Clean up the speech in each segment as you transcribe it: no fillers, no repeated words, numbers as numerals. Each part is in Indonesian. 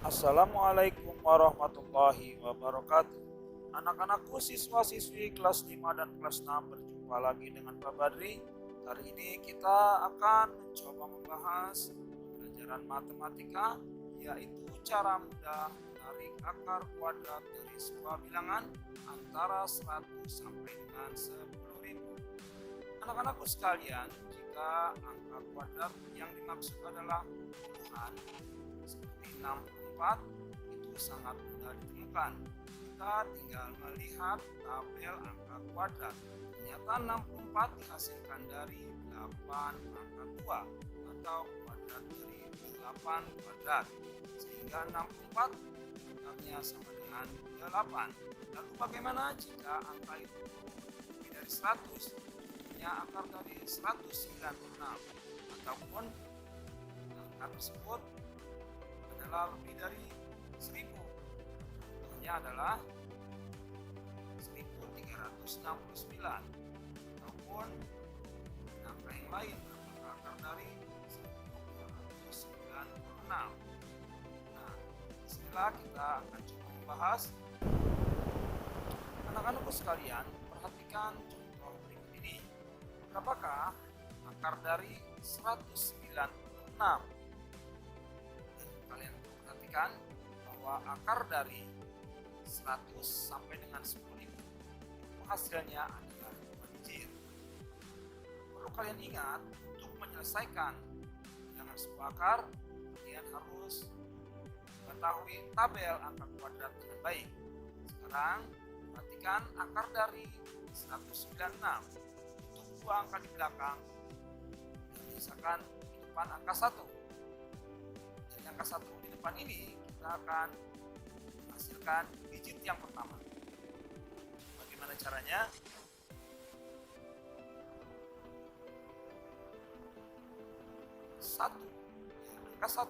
Assalamualaikum warahmatullahi wabarakatuh. Anak-anakku siswa-siswi kelas 5 dan kelas 6 berjumpa lagi dengan Pak Badri. Hari ini kita akan mencoba membahas pelajaran matematika, yaitu cara mudah menarik akar kuadrat dari sebuah bilangan antara 100 sampai dengan 10.000. Anak-anakku sekalian, jika angka kuadrat yang dimaksud adalah puluhan seperti 64, itu sangat mudah ditemukan. Kita tinggal melihat tabel angka kuadrat. Ternyata 64 dihasilkan dari 8 pangkat 2 atau kuadrat dari 8 kuadrat. Sehingga 64 akarnya sama dengan 8. Lalu bagaimana jika angka itu lebih dari 100? Contohnya akar dari 196 ataupun angka tersebut adalah lebih dari 1000. Contohnya adalah 1369 ataupun angka yang lain, akar dari 1296. Nah, setelah kita akan coba membahas. Anak-anakku sekalian, perhatikan contoh berikut ini. Berapakah akar dari 196? Kalian perhatikan bahwa akar dari 100 sampai dengan 10.000 hasilnya adalah 2 digit. Perlu kalian ingat, untuk menyelesaikan dengan sebuah akar, kalian harus mengetahui tabel angka kuadrat dengan baik. Sekarang perhatikan akar dari 196 untuk dua angka di belakang, misalkan di depan angka 1. Angka 1 di depan ini kita akan menghasilkan digit yang pertama. Bagaimana caranya? Angka 1.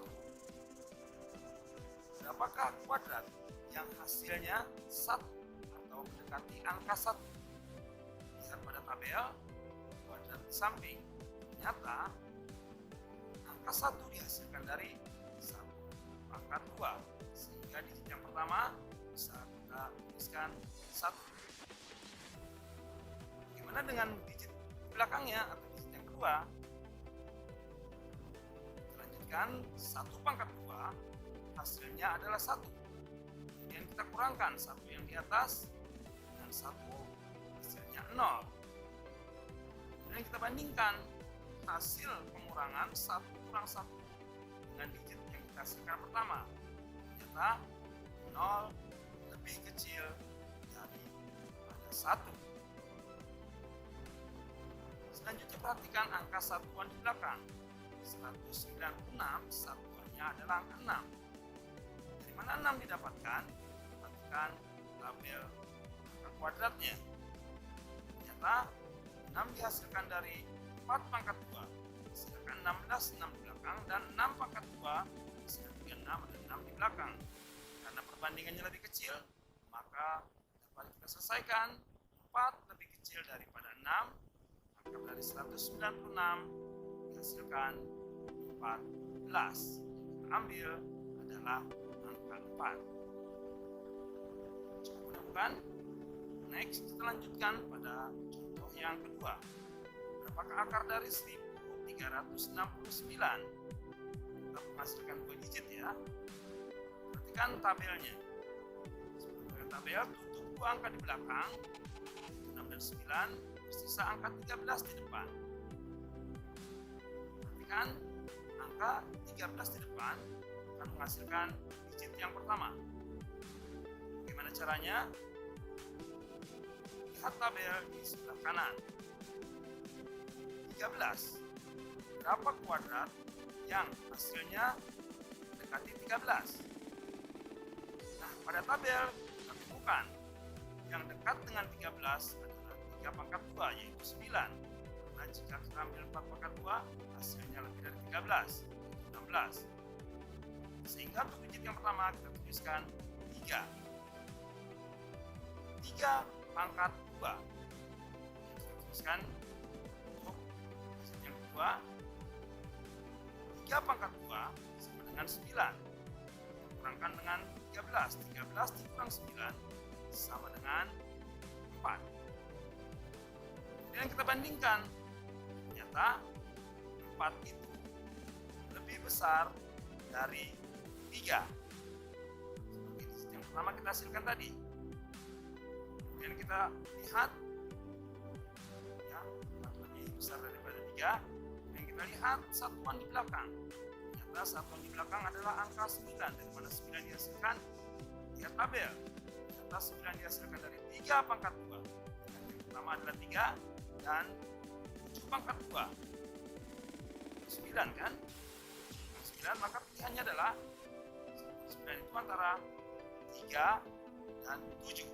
Berapakah kuadrat yang hasilnya 1 atau mendekati angka 1? Lihat pada tabel kuadrat di samping. Ternyata angka 1 dihasilkan dari pangkat 2, sehingga digit yang pertama bisa kita tuliskan 1. Bagaimana dengan digit belakangnya atau digit yang kedua? Kita lanjutkan 1 pangkat 2 hasilnya adalah 1. Kemudian kita kurangkan 1 yang di atas dengan 1 hasilnya 0. Kemudian kita bandingkan hasil pengurangan 1 kurang 1 dengan digit yang kita hasilkan pertama. Ternyata 0 lebih kecil daripada 1. Selanjutnya perhatikan angka satuan di belakang. 196 satuannya adalah angka 6. Dari mana 6 didapatkan? Perhatikan tabel angka kuadratnya. Ternyata 6 dihasilkan dari 4 pangkat 2. Sedangkan 16 di belakang, dan 6 pangkat 2 sedangkan 6 ada 6 di belakang. Karena perbandingannya lebih kecil, maka dapat kita selesaikan. 4 lebih kecil daripada 6, akar dari 196 dihasilkan 14. Yang kita ambil adalah angka 4. Coba menemukan. Next, kita lanjutkan pada contoh yang kedua. Berapakah akar dari 1369? Kita menghasilkan 2 digit ya. Perhatikan tabelnya. Sebagai tabel, tutup 2 angka di belakang, 6 dan 9, bersisa angka 13 di depan. Perhatikan angka 13 di depan akan menghasilkan digit yang pertama. Bagaimana caranya? Lihat tabel di sebelah kanan. 13. Berapa kuadrat yang hasilnya mendekati 13? Nah, pada tabel kita temukan yang dekat dengan 13 adalah 3 pangkat 2, yaitu 9. Karena jika kita ambil 4 pangkat 2, hasilnya lebih dari 13, 16. Sehingga untuk digit yang pertama kita tuliskan 3. 3 pangkat 2. Kita tuliskan untuk digit yang kedua, 3 pangkat 2 sama dengan 9. kurangkan dengan 13. 13 dikurang 9 sama dengan 4. Kemudian kita bandingkan. Ternyata 4 itu lebih besar dari 3. Seperti yang pertama kita hasilkan tadi. Kemudian kita lihat ya, 4 lebih besar daripada 3. Dan kita lihat satuan di belakang. Ternyata satuan di belakang adalah angka 9. Dari mana 9 dihasilkan? Lihat tabel. Ternyata 9 dihasilkan dari 3 pangkat 2. Yang pertama adalah 3 dan 7 pangkat 2. 9 kan? 9, maka pilihannya adalah 9 itu antara 3 dan 7.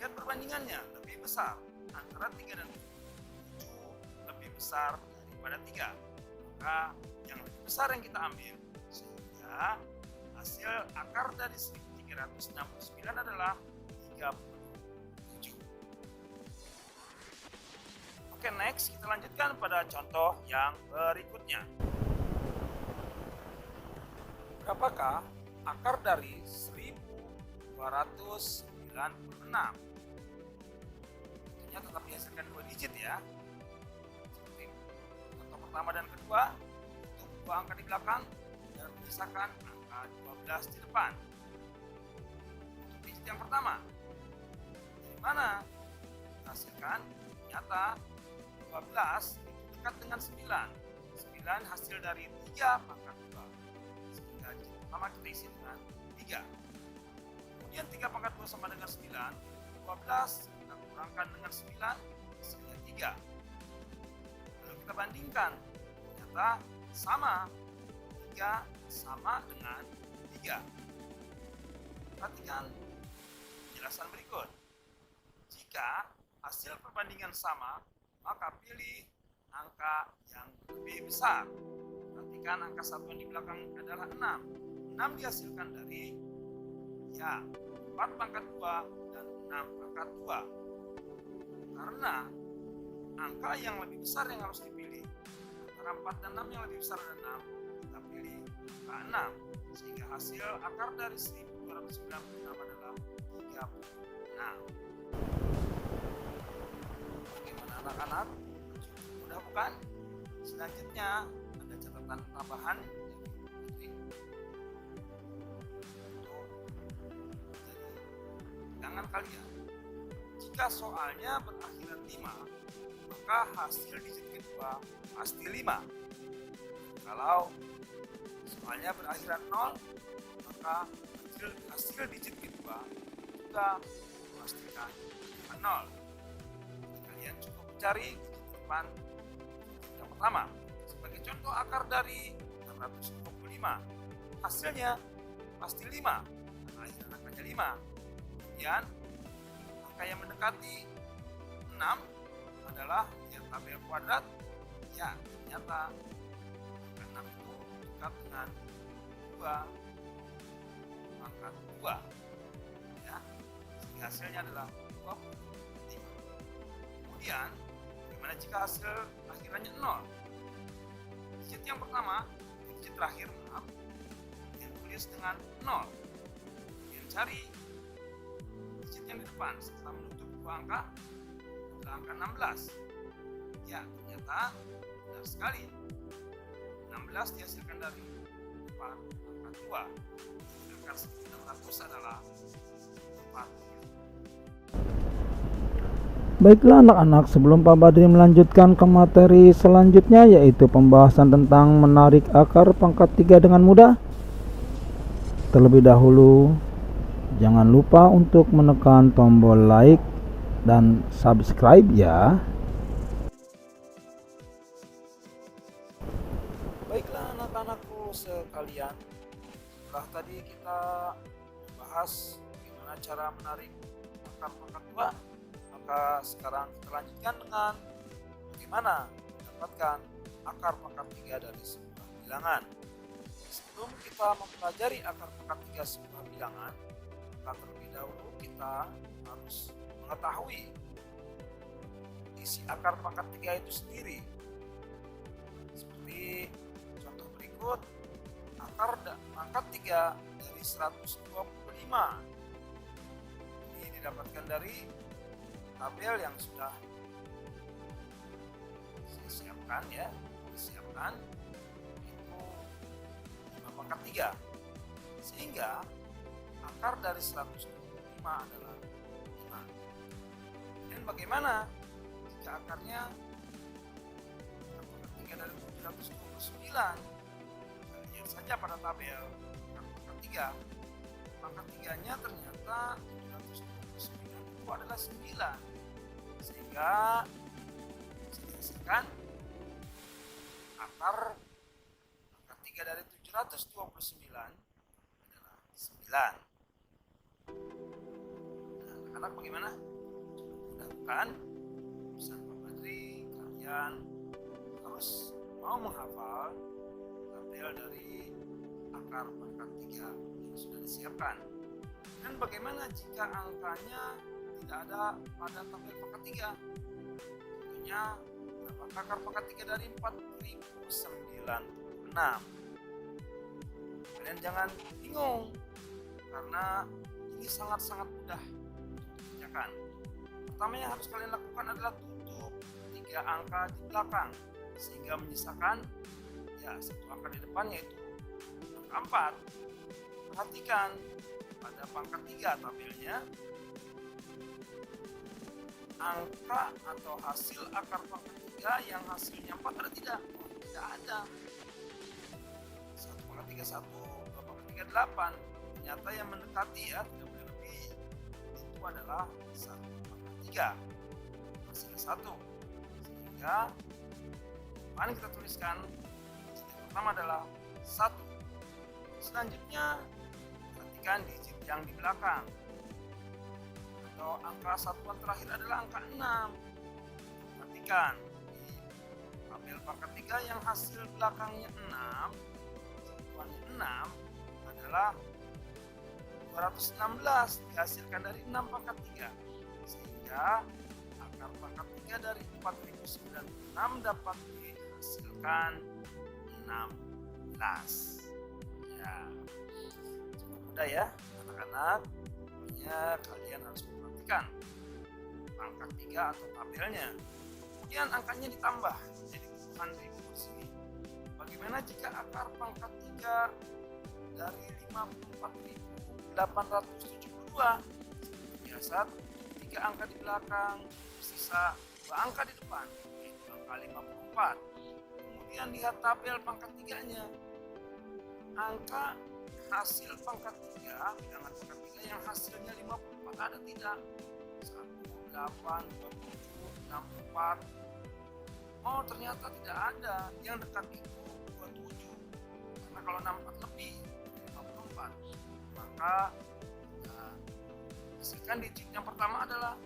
Lihat perbandingannya, lebih besar antara 3 dan 7 lebih besar daripada 3. Maka yang lebih besar yang kita ambil, sehingga hasil akar dari 1369 adalah 37. Oke, next kita lanjutkan pada contoh yang berikutnya. Berapakah akar dari 1296? Tentunya tetap dihasilkan 2 digit ya. Seperti contoh pertama dan kedua, untuk 2 angka di belakang dan menyisakan angka 12 di depan. Untuk digit yang pertama, dari mana hasilkan? Ternyata 12 itu dekat dengan 9. 9 hasil dari 3 pangkat 2. Sehingga digit pertama kita isi dengan 3. Kemudian 3 pangkat 2 sama dengan 9. 12 kita kurangkan dengan 9, hasilnya 3. Lalu kita bandingkan. Ternyata sama. 3 sama dengan 3. Perhatikan penjelasan berikut. Jika hasil perbandingan sama, maka pilih angka yang lebih besar. Perhatikan angka satuan di belakang adalah 6. 6 dihasilkan dari 4 pangkat 2 dan 6 pangkat 2. Karena angka yang lebih besar yang harus dipilih. Antara 4 dan 6 yang lebih besar adalah 6. Kita pilih angka 6. Sehingga hasil akar dari 1296 adalah 36. Bagaimana anak-anak? Mudah bukan? Selanjutnya ada catatan tambahan untuk bilangan kalian. Jika soalnya berakhiran 5, maka hasil digit kedua pasti 5. Kalau soalnya berakhiran 0, maka hasil digit kedua juga memastikan 0. Kalian cukup mencari digit depan yang pertama. Sebagai contoh, akar dari 625 hasilnya pasti 5 karena akhiran angkanya 5. Kemudian angka yang mendekati 6 adalah yang tabel kuadrat. Ya, ternyata angka 6 itu dekat dengan 2 pangkat 2. Ya, sehingga hasilnya adalah 25. Kemudian bagaimana jika hasil akhirannya 0? Digit yang pertama, digit terakhir, yang tulis dengan 0. Kemudian cari digit yang di depan setelah menutup 2 angka adalah angka 16. Ya, ternyata benar sekali. 16 dihasilkan dari 4 angka 2. Angka 600 adalah 4. Baiklah anak-anak, sebelum Pak Badri melanjutkan ke materi selanjutnya, yaitu pembahasan tentang menarik akar pangkat 3 dengan mudah. Terlebih dahulu, jangan lupa untuk menekan tombol like dan subscribe ya. Baiklah anak-anakku sekalian, setelah tadi kita bahas bagaimana cara menarik akar pangkat 2, maka sekarang kita lanjutkan dengan bagaimana mendapatkan akar pangkat 3 dari sebuah bilangan. Sebelum kita mempelajari akar pangkat 3 sebuah bilangan, maka terlebih dahulu kita harus mengetahui isi akar pangkat 3 itu sendiri. berikut pangkat 3 dari 125. Ini didapatkan dari tabel yang sudah saya siapkan ya. Disiapkan itu 5 pangkat 3. Sehingga akar dari 125 adalah 5. Dan bagaimana jika akarnya pangkat 3 dari 729? Lihat saja pada tabel pangkat 3. Pangkat 3-nya ternyata 729 itu adalah 9. Sehingga bisa dihasilkan akar pangkat 3 dari 729 adalah 9. Nah, anak-anak bagaimana? Mudah-mudahan pesan Pak Badri, kalian harus mau menghafal tabel dari akar pangkat 3 yang sudah disiapkan. Dan bagaimana jika angkanya tidak ada pada tabel pangkat 3? Tentunya berapa akar pangkat 3 dari 4096? Kalian jangan bingung, karena ini sangat-sangat mudah untuk dikerjakan. Pertama yang harus kalian lakukan adalah tutup 3 angka di belakang, sehingga menyisakan ya 1 angka di depan, yaitu angka 4. Perhatikan pada pangkat 3 tabelnya, angka atau hasil akar pangkat 3 yang hasilnya 4 ada tidak? Tidak ada. 1 pangkat 3 1, 2 pangkat 3 8. Ternyata yang mendekati ya, tidak boleh lebih, itu adalah 1 pangkat 3 hasilnya 1. Sehingga mari kita tuliskan digit pertama adalah 1. Selanjutnya perhatikan digit yang di belakang, atau angka satuan terakhir adalah angka 6. Perhatikan di tabel pangkat 3 yang hasil belakangnya 6, satuannya 6 adalah 216, dihasilkan dari 6 pangkat 3. Sehingga akar pangkat 3 dari 4096 dapat dihasilkan 16. Ya, cukup mudah ya anak-anak. Pokoknya kalian harus memperhatikan pangkat 3 atau tabelnya. Kemudian angkanya ditambah jadi puluhan ribu di sini. Bagaimana jika akar pangkat 3 dari 54.872? Biasa 3 angka di belakang, bersisa 2 angka di depan, yaitu angka 54. Kemudian lihat tabel pangkat 3-nya. Angka hasil pangkat 3, bilangan pangkat 3 yang hasilnya 54 ada tidak? 1, 8, 27, 64. Oh, ternyata tidak ada. Yang dekat itu 27. Karena kalau 64 lebih dari 54, maka hasilkan digit yang pertama adalah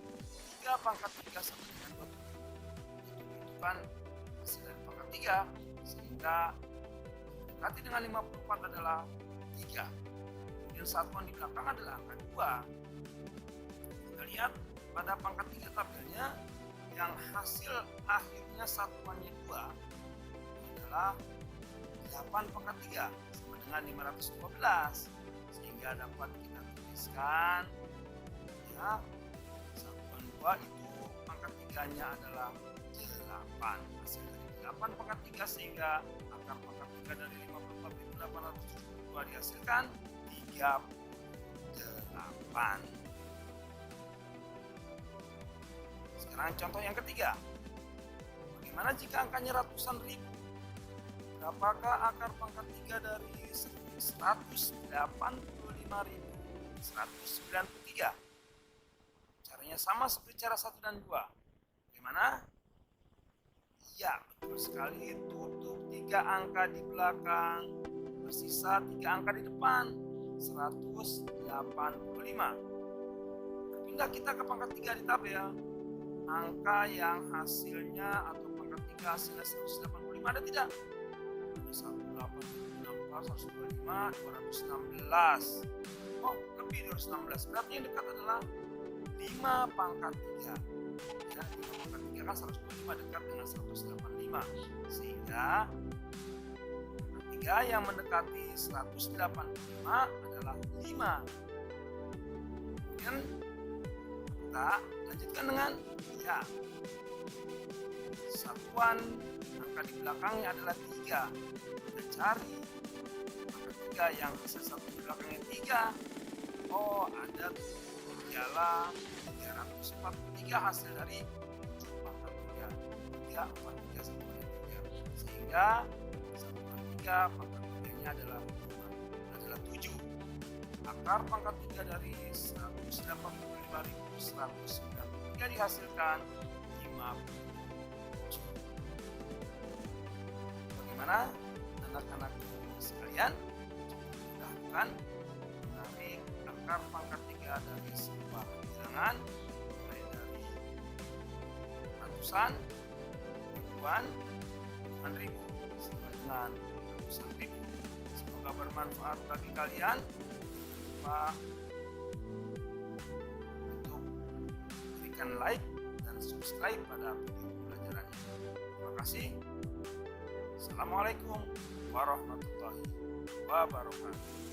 3 pangkat 3 sama dengan 27. Itu kan hasil dari pangkat 3, sehingga mendekati dengan 54 adalah 3. Kemudian satuan di belakang adalah angka 2. Kita lihat pada pangkat 3 tabelnya yang hasil akhirnya satuannya 2 adalah 8 pangkat 3 sama dengan 512. Sehingga dapat kita tuliskan ya, satuan 2 itu pangkat 3-nya adalah 8. Hasil dari 8 pangkat 3, sehingga akar pangkat 3 dari 54.872 dihasilkan 38. Sekarang contoh yang ketiga. Bagaimana jika angkanya ratusan ribu? Berapakah akar pangkat 3 dari 185.193? Caranya sama seperti cara 1 dan 2. Bagaimana? Ya, betul sekali. Tutup 3 angka di belakang, bersisa 3 angka di depan, 185. Berpindah kita ke pangkat 3 di tabel. Angka yang hasilnya atau pangkat 3 hasilnya 185 ada tidak? Ada 186, 125, 216. Oh, lebih 216. Berarti yang dekat adalah 5 pangkat 3. Ya, 5 pangkat 3 kan 125 dekat dengan 185. Sehingga pangkat 3 3 yang mendekati 185 adalah 5. Kemudian kita lanjutkan dengan 3. Satuan angka di belakangnya adalah 3. Kita cari angka 3 yang hasil satu di belakangnya 3. Oh, ada ialah 343 hasil dari pangkat 3. 3, 4, 3, satuan 3. Sehingga satuan 3 pangkat 3-nya adalah 7. Akar pangkat 3 dari 185.193 dihasilkan 57. Bagaimana anak-anak sekalian? Lakukan menarik akar pangkat 3 dari sebuah bilangan mulai dari ratusan, ribuan, puluhan ribu, sampai dengan ratusan ribu. Semoga bermanfaat bagi kalian. Jangan lupa untuk berikan like dan subscribe pada video pelajaran ini. Terima kasih. Assalamualaikum warahmatullahi wabarakatuh.